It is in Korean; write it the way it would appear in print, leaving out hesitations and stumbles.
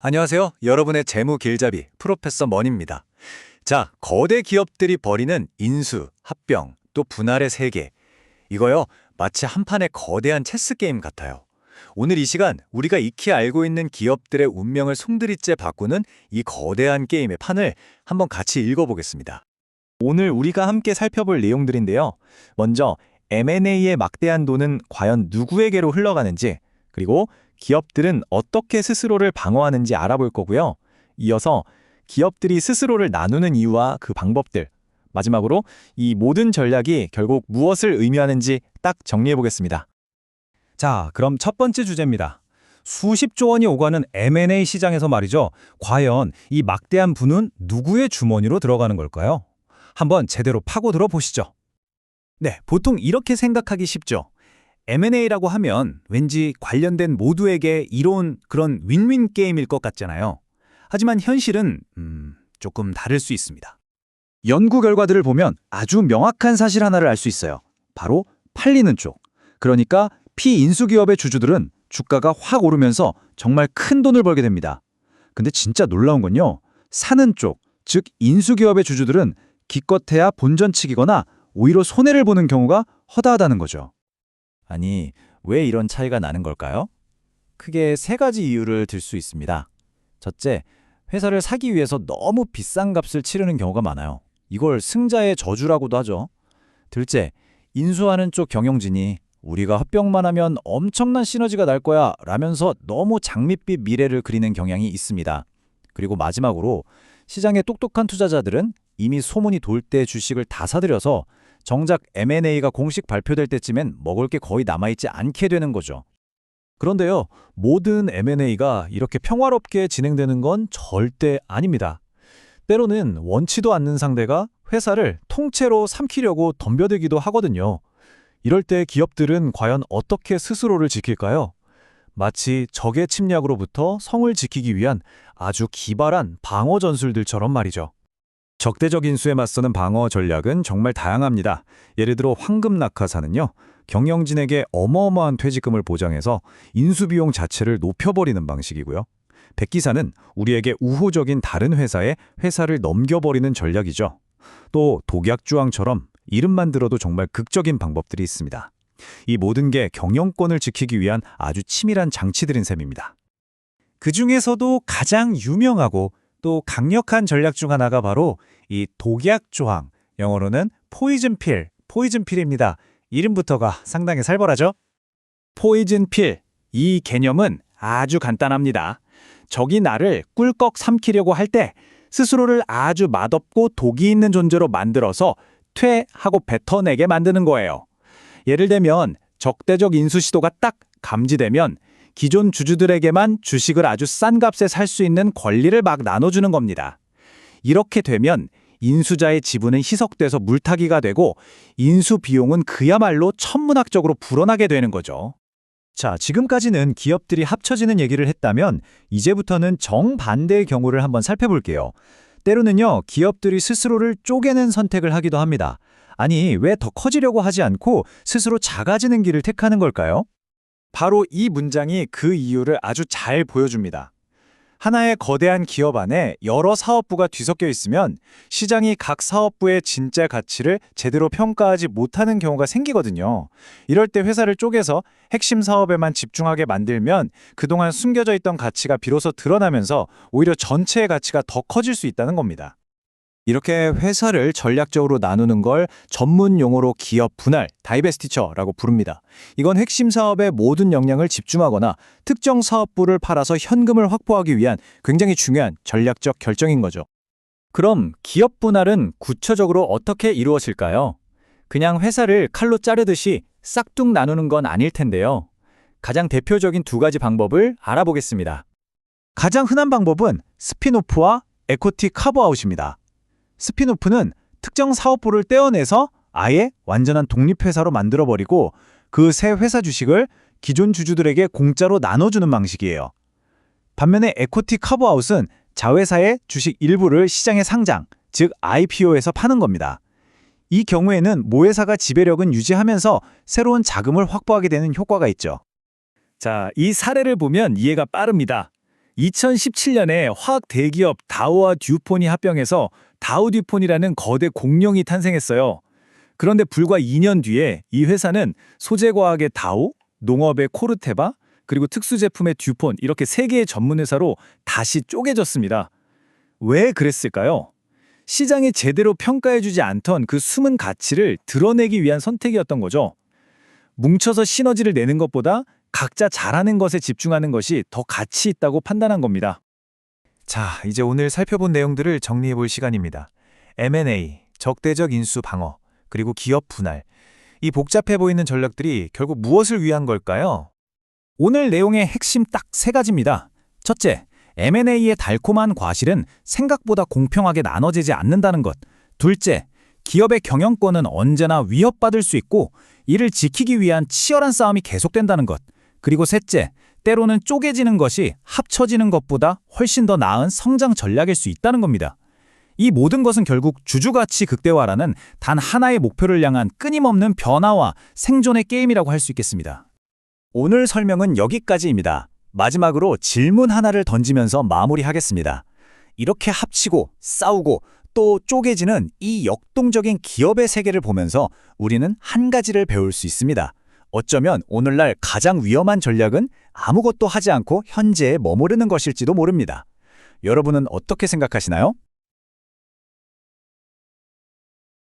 안녕하세요. 여러분의 재무 길잡이 프로페서 머니입니다. 자, 거대 기업들이 벌이는 인수, 합병, 또 분할의 세계. 이거요, 마치 한 판의 거대한 체스 게임 같아요. 오늘 이 시간 우리가 익히 알고 있는 기업들의 운명을 송두리째 바꾸는 이 거대한 게임의 판을 한번 같이 읽어보겠습니다. 오늘 우리가 함께 살펴볼 내용들인데요. 먼저 M&A의 막대한 돈은 과연 누구에게로 흘러가는지, 그리고 기업들은 어떻게 스스로를 방어하는지 알아볼 거고요. 이어서 기업들이 스스로를 나누는 이유와 그 방법들, 마지막으로 이 모든 전략이 결국 무엇을 의미하는지 딱 정리해 보겠습니다. 자, 그럼 첫 번째 주제입니다. 수십조 원이 오가는 M&A 시장에서 말이죠. 과연 이 막대한 부는 누구의 주머니로 들어가는 걸까요? 한번 제대로 파고들어 보시죠. 네, 보통 이렇게 생각하기 쉽죠. M&A라고 하면 왠지 관련된 모두에게 이로운 그런 윈윈 게임일 것 같잖아요. 하지만 현실은 조금 다를 수 있습니다. 연구 결과들을 보면 아주 명확한 사실 하나를 알 수 있어요. 바로 팔리는 쪽. 그러니까 피인수기업의 주주들은 주가가 확 오르면서 정말 큰 돈을 벌게 됩니다. 근데 진짜 놀라운 건요. 사는 쪽, 즉 인수기업의 주주들은 기껏해야 본전치기거나 오히려 손해를 보는 경우가 허다하다는 거죠. 아니, 왜 이런 차이가 나는 걸까요? 크게 세 가지 이유를 들 수 있습니다. 첫째, 회사를 사기 위해서 너무 비싼 값을 치르는 경우가 많아요. 이걸 승자의 저주라고도 하죠. 둘째, 인수하는 쪽 경영진이 우리가 합병만 하면 엄청난 시너지가 날 거야 라면서 너무 장밋빛 미래를 그리는 경향이 있습니다. 그리고 마지막으로 시장의 똑똑한 투자자들은 이미 소문이 돌 때 주식을 다 사들여서 정작 M&A가 공식 발표될 때쯤엔 먹을 게 거의 남아있지 않게 되는 거죠. 그런데요, 모든 M&A가 이렇게 평화롭게 진행되는 건 절대 아닙니다. 때로는 원치도 않는 상대가 회사를 통째로 삼키려고 덤벼들기도 하거든요. 이럴 때 기업들은 과연 어떻게 스스로를 지킬까요? 마치 적의 침략으로부터 성을 지키기 위한 아주 기발한 방어 전술들처럼 말이죠. 적대적 인수에 맞서는 방어 전략은 정말 다양합니다. 예를 들어 황금 낙하사는요, 경영진에게 어마어마한 퇴직금을 보장해서 인수비용 자체를 높여버리는 방식이고요. 백기사는 우리에게 우호적인 다른 회사에 회사를 넘겨버리는 전략이죠. 또 독약주왕처럼 이름만 들어도 정말 극적인 방법들이 있습니다. 이 모든 게 경영권을 지키기 위한 아주 치밀한 장치들인 셈입니다. 그 중에서도 가장 유명하고 또 강력한 전략 중 하나가 바로 이 독약조항, 영어로는 포이즌필입니다. 이름부터가 상당히 살벌하죠? 포이즌필, 이 개념은 아주 간단합니다. 적이 나를 꿀꺽 삼키려고 할 때 스스로를 아주 맛없고 독이 있는 존재로 만들어서 퇴하고 뱉어내게 만드는 거예요. 예를 들면 적대적 인수 시도가 딱 감지되면 기존 주주들에게만 주식을 아주 싼 값에 살 수 있는 권리를 막 나눠주는 겁니다. 이렇게 되면 인수자의 지분은 희석돼서 물타기가 되고 인수 비용은 그야말로 천문학적으로 불어나게 되는 거죠. 자, 지금까지는 기업들이 합쳐지는 얘기를 했다면 이제부터는 정반대의 경우를 한번 살펴볼게요. 때로는요, 기업들이 스스로를 쪼개는 선택을 하기도 합니다. 아니, 왜 더 커지려고 하지 않고 스스로 작아지는 길을 택하는 걸까요? 바로 이 문장이 그 이유를 아주 잘 보여줍니다. 하나의 거대한 기업 안에 여러 사업부가 뒤섞여 있으면 시장이 각 사업부의 진짜 가치를 제대로 평가하지 못하는 경우가 생기거든요. 이럴 때 회사를 쪼개서 핵심 사업에만 집중하게 만들면 그동안 숨겨져 있던 가치가 비로소 드러나면서 오히려 전체의 가치가 더 커질 수 있다는 겁니다. 이렇게 회사를 전략적으로 나누는 걸 전문 용어로 기업 분할, 다이베스티처라고 부릅니다. 이건 핵심 사업에 모든 역량을 집중하거나 특정 사업부를 팔아서 현금을 확보하기 위한 굉장히 중요한 전략적 결정인 거죠. 그럼 기업 분할은 구체적으로 어떻게 이루어질까요? 그냥 회사를 칼로 자르듯이 싹둑 나누는 건 아닐 텐데요. 가장 대표적인 두 가지 방법을 알아보겠습니다. 가장 흔한 방법은 스핀오프와 에코티 카브아웃입니다. 스핀오프는 특정 사업부를 떼어내서 아예 완전한 독립회사로 만들어버리고 그 새 회사 주식을 기존 주주들에게 공짜로 나눠주는 방식이에요. 반면에 에코티 카브아웃은 자회사의 주식 일부를 시장에 상장, 즉 IPO에서 파는 겁니다. 이 경우에는 모회사가 지배력은 유지하면서 새로운 자금을 확보하게 되는 효과가 있죠. 자, 이 사례를 보면 이해가 빠릅니다. 2017년에 화학 대기업 다우와 듀폰이 합병해서 다우듀폰이라는 거대 공룡이 탄생했어요. 그런데 불과 2년 뒤에 이 회사는 소재과학의 다우, 농업의 코르테바, 그리고 특수제품의 듀폰 이렇게 세 개의 전문 회사로 다시 쪼개졌습니다. 왜 그랬을까요? 시장이 제대로 평가해주지 않던 그 숨은 가치를 드러내기 위한 선택이었던 거죠. 뭉쳐서 시너지를 내는 것보다 각자 잘하는 것에 집중하는 것이 더 가치 있다고 판단한 겁니다. 자, 이제 오늘 살펴본 내용들을 정리해 볼 시간입니다. M&A, 적대적 인수 방어, 그리고 기업 분할. 이 복잡해 보이는 전략들이 결국 무엇을 위한 걸까요? 오늘 내용의 핵심 딱 세 가지입니다. 첫째, M&A의 달콤한 과실은 생각보다 공평하게 나눠지지 않는다는 것. 둘째, 기업의 경영권은 언제나 위협받을 수 있고 이를 지키기 위한 치열한 싸움이 계속된다는 것. 그리고 셋째, 때로는 쪼개지는 것이 합쳐지는 것보다 훨씬 더 나은 성장 전략일 수 있다는 겁니다. 이 모든 것은 결국 주주가치 극대화라는 단 하나의 목표를 향한 끊임없는 변화와 생존의 게임이라고 할 수 있겠습니다. 오늘 설명은 여기까지입니다. 마지막으로 질문 하나를 던지면서 마무리하겠습니다. 이렇게 합치고 싸우고 또 쪼개지는 이 역동적인 기업의 세계를 보면서 우리는 한 가지를 배울 수 있습니다. 어쩌면 오늘날 가장 위험한 전략은 아무것도 하지 않고 현재에 머무르는 것일지도 모릅니다. 여러분은 어떻게 생각하시나요?